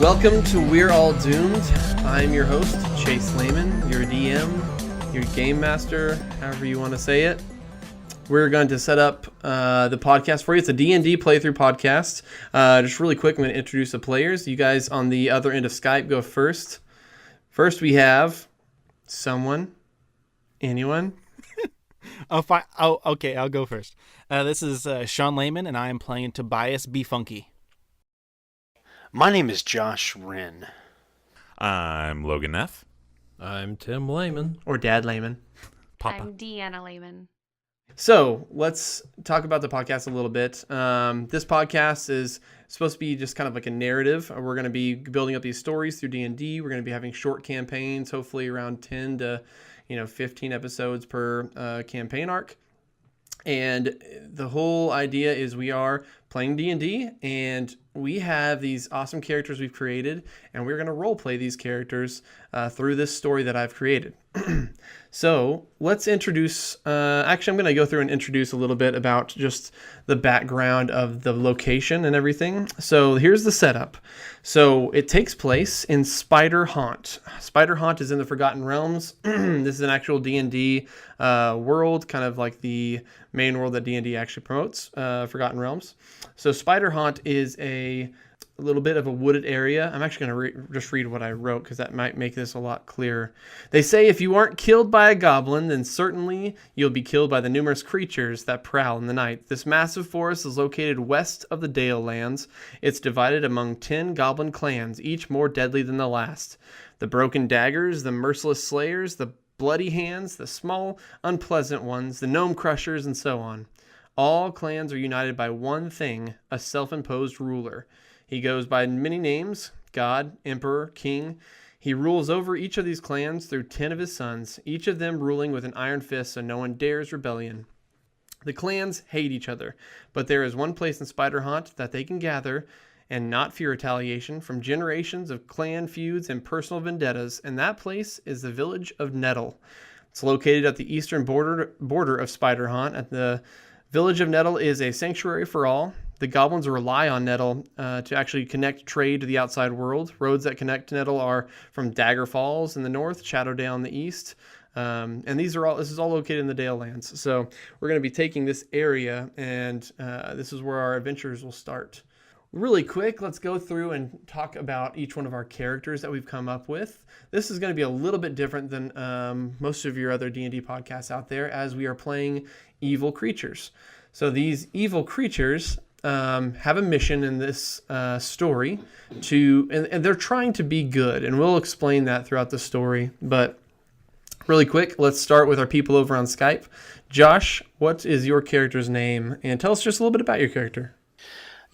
Welcome to We're All Doomed. I'm your host, Chase Layman, your DM, your game master, however you want to say it. We're going to set up the podcast for you. It's a D&D playthrough podcast. Just really quick, I'm going to introduce the players. You guys on the other end of Skype go first. First, we have someone. Anyone? Oh, fine. Oh, okay. I'll go first. This is Sean Layman, and I am playing Tobias B. Funky. My name is Josh Wren. I'm Logan Neff. I'm Tim Layman. Or Dad Layman. Papa. I'm Deanna Layman. So let's talk about the podcast a little bit. This podcast is supposed to be just kind of like a narrative. We're going to be building up these stories through D&D. We're going to be having short campaigns, hopefully around 10 to 15 episodes per campaign arc. And the whole idea is we are playing D&D, and we have these awesome characters we've created, and we're going to role play these characters through this story that I've created. So let's introduce, actually I'm going to go through and introduce a little bit about just the background of the location and everything. So here's the setup. So it takes place in Spider Haunt. Spider Haunt is in the Forgotten Realms. This is an actual D&D world, kind of like the main world that D&D actually promotes, Forgotten Realms. So Spider Haunt is a little bit of a wooded area. I'm actually going to just read what I wrote because that might make this a lot clearer. They say if you aren't killed by a goblin, then certainly you'll be killed by the numerous creatures that prowl in the night. This massive forest is located west of the Dale Lands. It's divided among 10 goblin clans, each more deadly than the last. The Broken Daggers, the Merciless Slayers, the Bloody Hands, the Small Unpleasant Ones, the Gnome Crushers, and so on. All clans are united by one thing, a self-imposed ruler. He goes by many names: God, Emperor, King. He rules over each of these clans through 10 of his sons, each of them ruling with an iron fist so no one dares rebellion. The clans hate each other, but there is one place in Spider Haunt that they can gather and not fear retaliation from generations of clan feuds and personal vendettas, and that place is the village of Nettle. It's located at the eastern border of Spider Haunt. At the village of Nettle is a sanctuary for all. The goblins rely on Nettle to actually connect trade to the outside world. Roads that connect to Nettle are from Dagger Falls in the north, Shadowdale in the east, and this is all located in the Dale Lands. So we're going to be taking this area, and this is where our adventures will start. Really quick, let's go through and talk about each one of our characters that we've come up with. This is going to be a little bit different than most of your other D&D podcasts out there, as we are playing evil creatures. So these evil creatures have a mission in this story and they're trying to be good, and we'll explain that throughout the story. But really quick, let's start with our people over on Skype. Josh, what is your character's name? And tell us just a little bit about your character.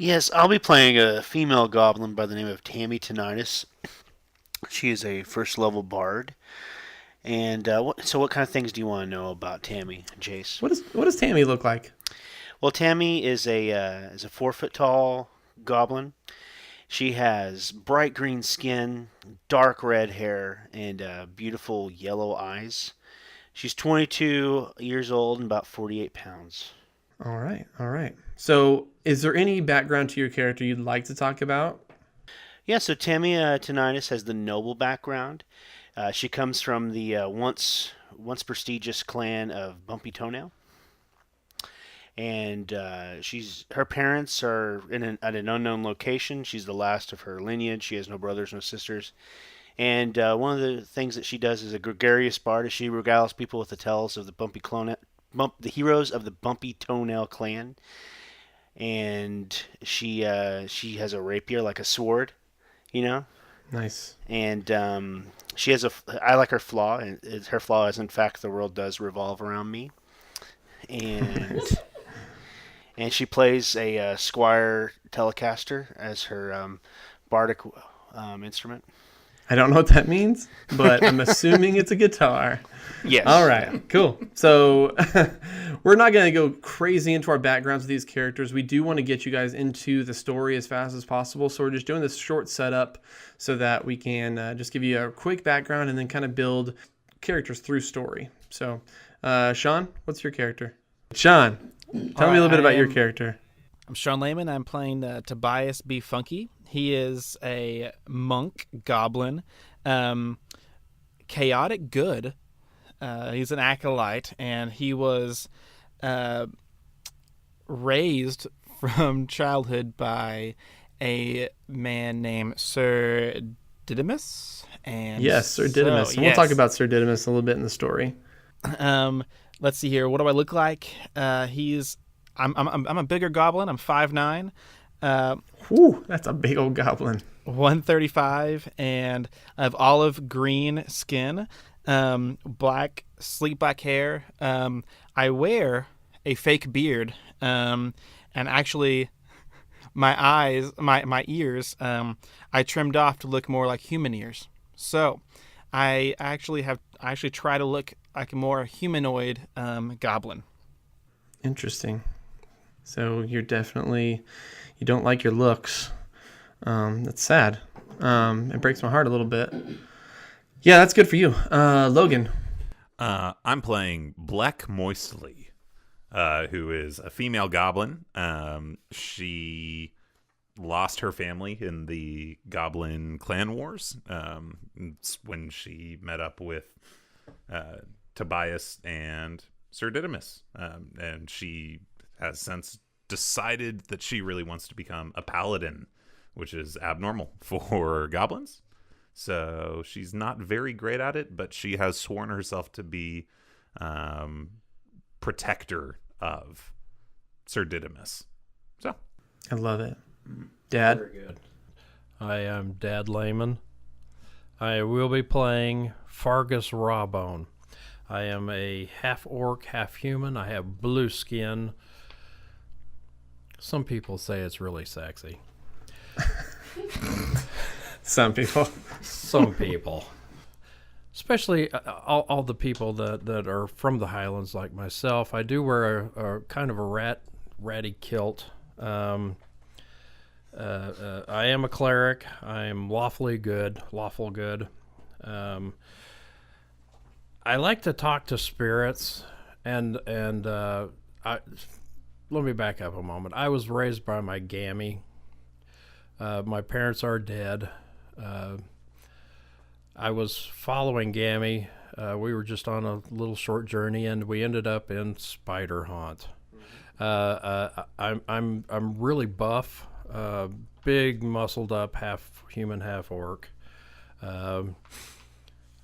Yes, I'll be playing a female goblin by the name of Tammy Tinnitus. She is a first-level bard. And what kind of things do you want to know about Tammy, Jace? What does Tammy look like? Well, Tammy is a 4-foot-tall goblin. She has bright green skin, dark red hair, and beautiful yellow eyes. She's 22 years old and about 48 pounds. All right. So is there any background to your character you'd like to talk about? Yeah, so Tammy Tinnitus has the noble background. She comes from the once prestigious clan of Bumpy Toenail. And her parents are at an unknown location. She's the last of her lineage. She has no brothers, no sisters. And one of the things that she does is a gregarious bard, as she regales people with the tales of the heroes of the Bumpy Toenail clan. And she has a rapier, like a sword, Nice. And she has I like her flaw, and her flaw is, in fact, the world does revolve around me. And and she plays a Squire Telecaster as her bardic instrument. I don't know what that means, but I'm assuming it's a guitar. Yes. All right, cool. So we're not going to go crazy into our backgrounds of these characters. We do want to get you guys into the story as fast as possible. So we're just doing this short setup so that we can just give you a quick background and then kind of build characters through story. So Sean, what's your character? Sean, tell me a little bit about your character. I'm Sean Layman. I'm playing Tobias B. Funky. He is a monk goblin, chaotic good. He's an acolyte, and he was raised from childhood by a man named Sir Didymus. And Yes, Sir Didymus. And we'll talk about Sir Didymus a little bit in the story. Let's see here. What do I look like? I'm a bigger goblin. I'm 5'9". Whew, that's a big old goblin. 135, and I have olive green skin, sleek black hair. I wear a fake beard, and actually, my ears, I trimmed off to look more like human ears. So, I actually try to look like a more humanoid goblin. Interesting. So you don't like your looks. That's sad. It breaks my heart a little bit. Yeah, that's good for you. Logan. I'm playing Bleck Moistly, who is a female goblin. She lost her family in the Goblin Clan Wars when she met up with Tobias and Sir Didymus. And she has since decided that she really wants to become a paladin, which is abnormal for goblins. So she's not very great at it, but she has sworn herself to be protector of Sir Didymus. So I love it. Dad? Very good. I am Dad Layman. I will be playing Fargus Rawbone. I am a half orc, half human. I have blue skin. Some people say it's really sexy. Some people. Some people. Especially all the people that are from the Highlands like myself. I do wear a kind of a ratty kilt. I am a cleric. I am lawful good. I like to talk to spirits, and let me back up a moment. I was raised by my gammy. My parents are dead. I was following Gammy. We were just on a little short journey, and we ended up in Spider Haunt. I'm really buff, big, muscled up, half human, half orc, and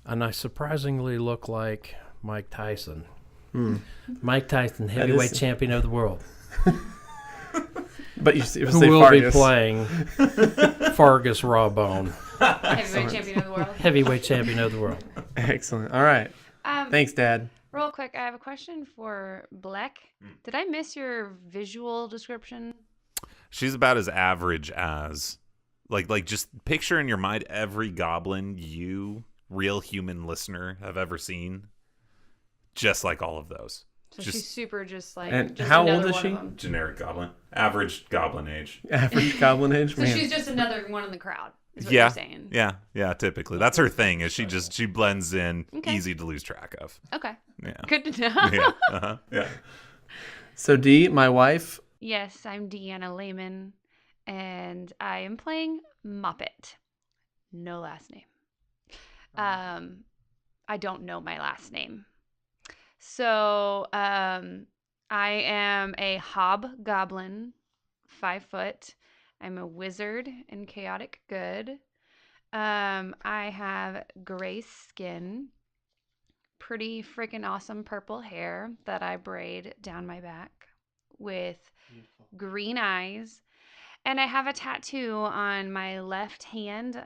I surprisingly look like Mike Tyson. Mike Tyson, heavyweight champion of the world. But you who say will Fargus. be playing Fargus Rawbone. Heavyweight champion of the world. Heavyweight champion of the world. Excellent. All right. Thanks, Dad. Real quick, I have a question for Bleck. Did I miss your visual description? she's about as average as like just picture in your mind every goblin you, real human listener, have ever seen. Just like all of those. So she's super just like. And just how another old is one she? of them. Generic goblin. Average goblin age. Average goblin age. So Man. she's just another one in the crowd. Is what Yeah. you're saying. Yeah, typically. That's her thing, is she blends in, Okay. easy to lose track of. Okay. Yeah. Good to know. Yeah. Uh-huh. Yeah. So Dee, my wife. Yes, I'm Deanna Layman, and I am playing Muppet. No last name. I don't know my last name. So, I am a hobgoblin, 5 foot. I'm a wizard and chaotic good. I have gray skin, pretty freaking awesome purple hair that I braid down my back with green eyes. And I have a tattoo on my left hand,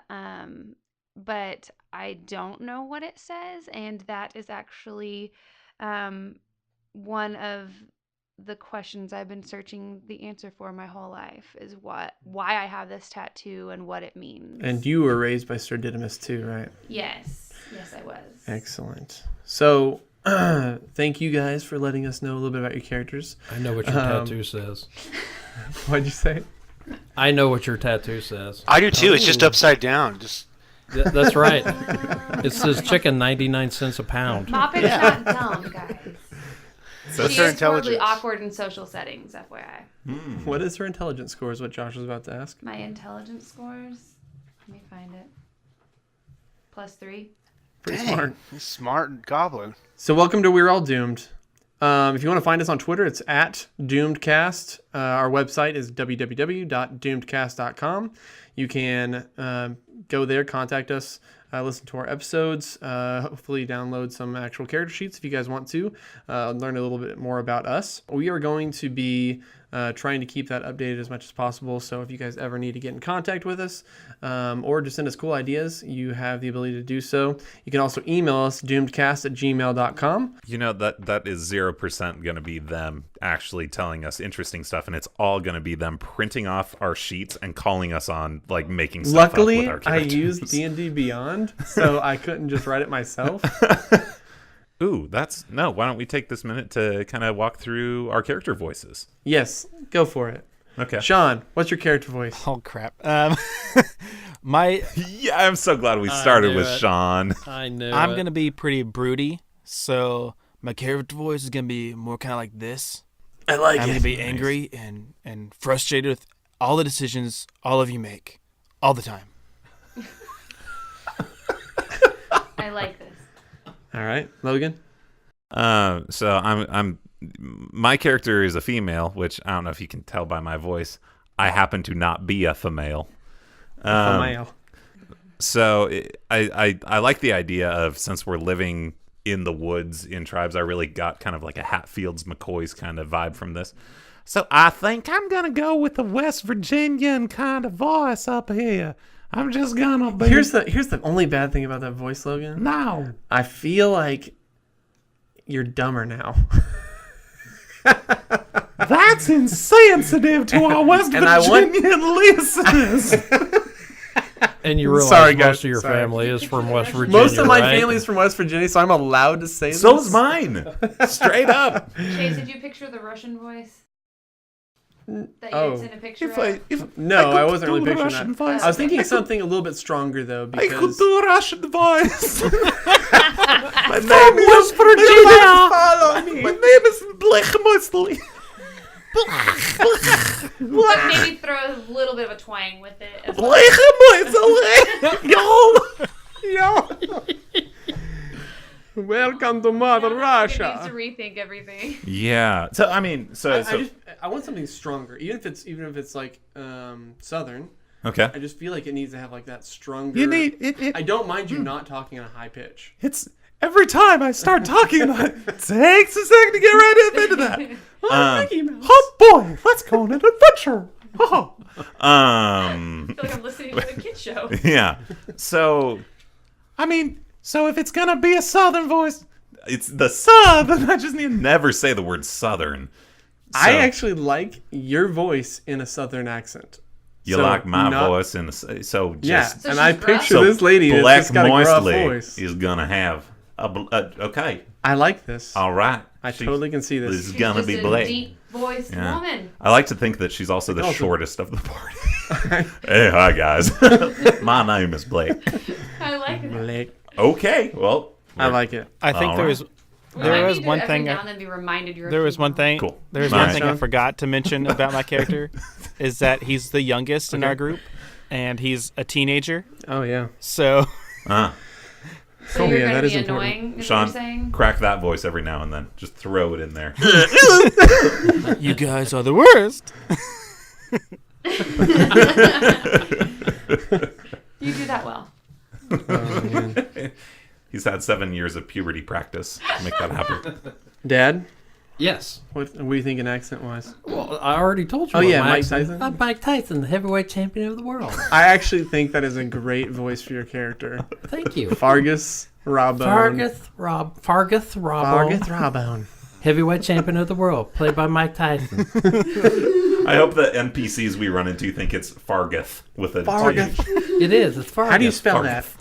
but I don't know what it says. And that is actually one of the questions I've been searching the answer for my whole life, is why I have this tattoo and what it means. And you were raised by Sir Didymus too, right? Yes, I was. Excellent. So thank you guys for letting us know a little bit about your characters. I know what your tattoo says. What'd you say? I know what your tattoo says. I do too. It's just upside down. Just That's right. It says chicken 99 cents a pound. Moppet's not dumb, guys. What's She her is horribly intelligence? awkward in social settings, FYI. What is her intelligence score? Is what Josh was about to ask. My intelligence scores. Let me find it. +3. Pretty Dang, smart. he's smart goblin. So welcome to We're All Doomed. If you want to find us on Twitter, it's at DoomedCast. Our website is www.doomedcast.com. You can go there, contact us, listen to our episodes, hopefully download some actual character sheets if you guys want to, learn a little bit more about us. We are going to be trying to keep that updated as much as possible. So if you guys ever need to get in contact with us or just send us cool ideas, you have the ability to do so. You can also email us, doomedcast@gmail.com. You know, that is 0% going to be them actually telling us interesting stuff, and it's all going to be them printing off our sheets and calling us on, like, making stuff Luckily, up with our I characters. used D&D Beyond, so I couldn't just write it myself. Ooh, no, why don't we take this minute to kind of walk through our character voices? Yes, go for it. Okay. Sean, what's your character voice? Oh crap. My Yeah, I'm so glad we started knew with it. Sean. I knew I'm it. gonna be pretty broody, so my character voice is gonna be more kind of like this. I like I'm gonna be angry and frustrated with all the decisions all of you make, all the time. I like this. All right, Logan. So I'm my character is a female, which I don't know if you can tell by my voice. I happen to not be a female. Male. So I like the idea of, since we're living in the woods in tribes, I really got kind of like a Hatfields McCoys kind of vibe from this. So I think I'm gonna go with the West Virginian kind of voice up here. I'm just gonna be Here's the only bad thing about that voice, Logan. now. I feel like you're dumber now. That's insensitive to our West And I want- Virginian listeners. And you realize Sorry, most guys. of your Sorry. family is from West Virginia, Most of my right? family is from West Virginia, so I'm allowed to say this. So is mine. Straight up. Chase, did you picture the Russian voice? That you Oh. had sent a picture If of? No, I could wasn't do really picturing Russian that. voice. I was thinking something a little bit stronger, though, I could because... do a Russian voice. My name From West Virginia! Follow me! My name is Blech Mostly. But maybe throw a little bit of a twang with it. As well. Blech Mostly. Yo. Welcome to Mother Needs Russia. to rethink everything. Yeah. So I mean, I want something stronger, even if it's like Southern. okay. I just feel like it needs to have like that stronger. You need it. I don't mind you not talking on a high pitch. It's every time I start talking, it takes a second to get right up into that. Mickey Mouse. Oh boy, let's go on an adventure. Oh. I feel like I'm listening to a kid show. Yeah. So, I mean, if it's gonna be a Southern voice, it's the Southern. I just need to never say the word Southern. I So, actually like your voice in a Southern accent. you so like my not- voice in the so just Yeah, So and she's I gruff? picture so this lady that's Black just got a gruff Moistly voice. is gonna have okay. I like this. All right. I She- totally can see This this. is She's gonna just be a Blake. deep voiced Yeah. woman. I like to think that she's also the Also- shortest of the party. Hey, hi guys. My name is Blake. I like it. Blake. Okay, well, I like it. I think All there right. was We there might was need to one every thing now and then be reminded you're a there was one female. thing Cool. there was All one right. thing I Sean? forgot to mention about my character is that he's the youngest in our group and he's a teenager. Oh yeah. So So Oh, you're yeah, going that to is be important. annoying, is what Sean, you're saying? crack that voice every now and then. Just throw it in there. you guys are the worst. You do that well. Oh, man. He's had 7 years of puberty practice to make that happen. Dad, Yes. what do you think an accent was? Well, I already told you. Oh, what yeah, my Mike accent- Tyson? I'm Mike Tyson, the heavyweight champion of the world. I actually think that is a great voice for your character. Thank you. Fargus Robone. Fargus Robbo, Fargus Robone. heavyweight champion of the world, played by Mike Tyson. I hope the NPCs we run into think it's Fargith with a Fargith. T. It is. It's Fargus. How do you spell Fargus. that? Farghth.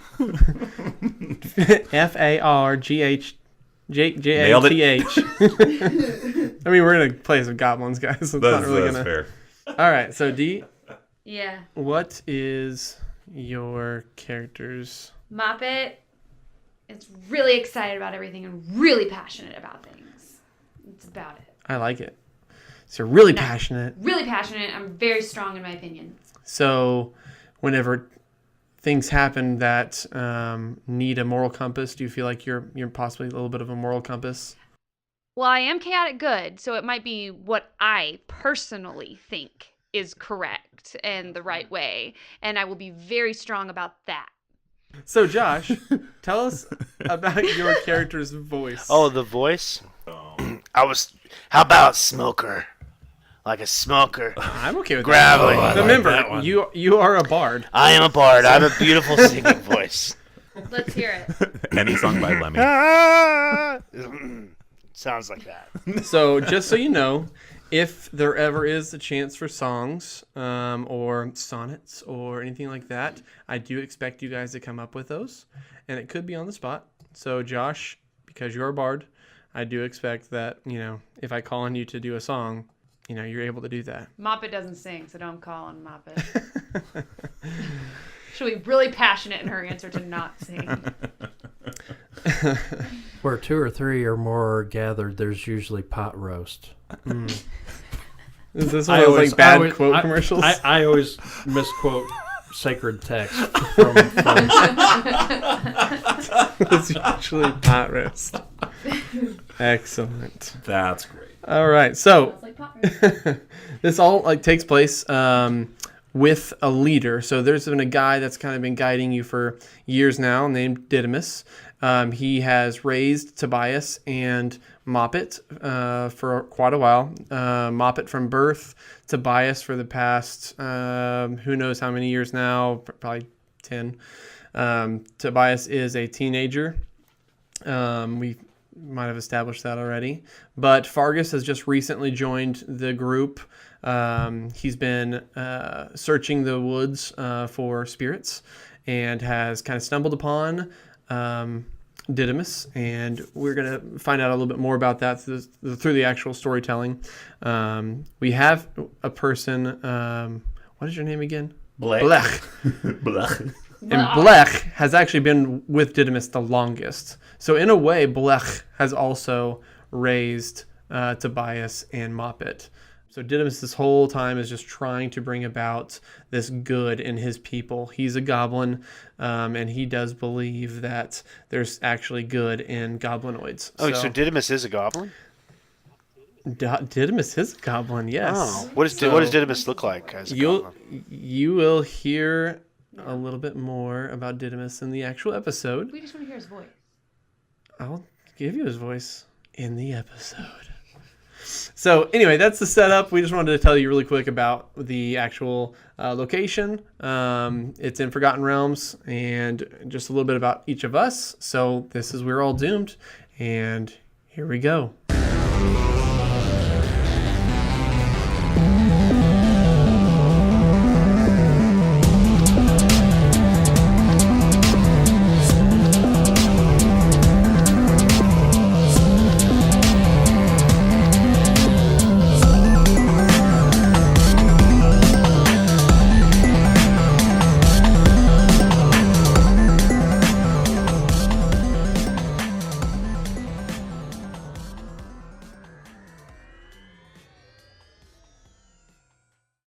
Nailed I mean, we're in a place of goblins, guys. So it's not really That's gonna. fair. All right, so D, Yeah. what is your character's? Moppet is really excited about everything and really passionate about things. That's about it. I like it. So you're really passionate. Really passionate. I'm very strong in my opinion. So whenever things happen that need a moral compass, do you feel like you're possibly a little bit of a moral compass? Well, I am chaotic good, so it might be what I personally think is correct and the right way, and I will be very strong about that. So Josh, tell us about your character's voice. Oh, the voice? How about smoker? Like a smoker. I'm okay with Gravelly. that. I like Remember, you are a bard. I am a bard. I have a beautiful singing voice. Let's hear it. Any song by Lemmy. Sounds like that. So just so you know, if there ever is a chance for songs or sonnets or anything like that, I do expect you guys to come up with those, and it could be on the spot. So Josh, because you're a bard, I do expect that, if I call on you to do a song, you're able to do that. Moppet doesn't sing, so don't call on Moppet. She'll be really passionate in her answer to not sing. Where 2 or 3 or more are gathered, there's usually pot roast. Is this one of those bad quote commercials? I always misquote sacred text from It's usually pot roast. Excellent. That's great. All right, so Smells like pot roast. this all takes place with a leader. So there's been a guy that's kind of been guiding you for years now, named Didymus. He has raised Tobias and Moppet for quite a while. Moppet from birth, Tobias for the past who knows how many years now, probably 10. Tobias is a teenager. We might have established that already. But Fargus has just recently joined the group. He's been searching the woods for spirits and has kind of stumbled upon Didymus, and we're going to find out a little bit more about that through the actual storytelling. We have a person, what is your name again? Blech. Blech. And Blech has actually been with Didymus the longest. So in a way, Blech has also raised Tobias and Moppet. So Didymus this whole time is just trying to bring about this good in his people. He's a goblin, and he does believe that there's actually good in goblinoids. Oh, so Didymus is a goblin? Didymus is a goblin, yes. Oh, what does Didymus look like as a goblin? You will hear a little bit more about Didymus in the actual episode. We just want to hear his voice. I'll give you his voice in the episode. So anyway, that's the setup. We just wanted to tell you really quick about the actual location. It's in Forgotten Realms, and just a little bit about each of us. So this is We're All Doomed, and here we go.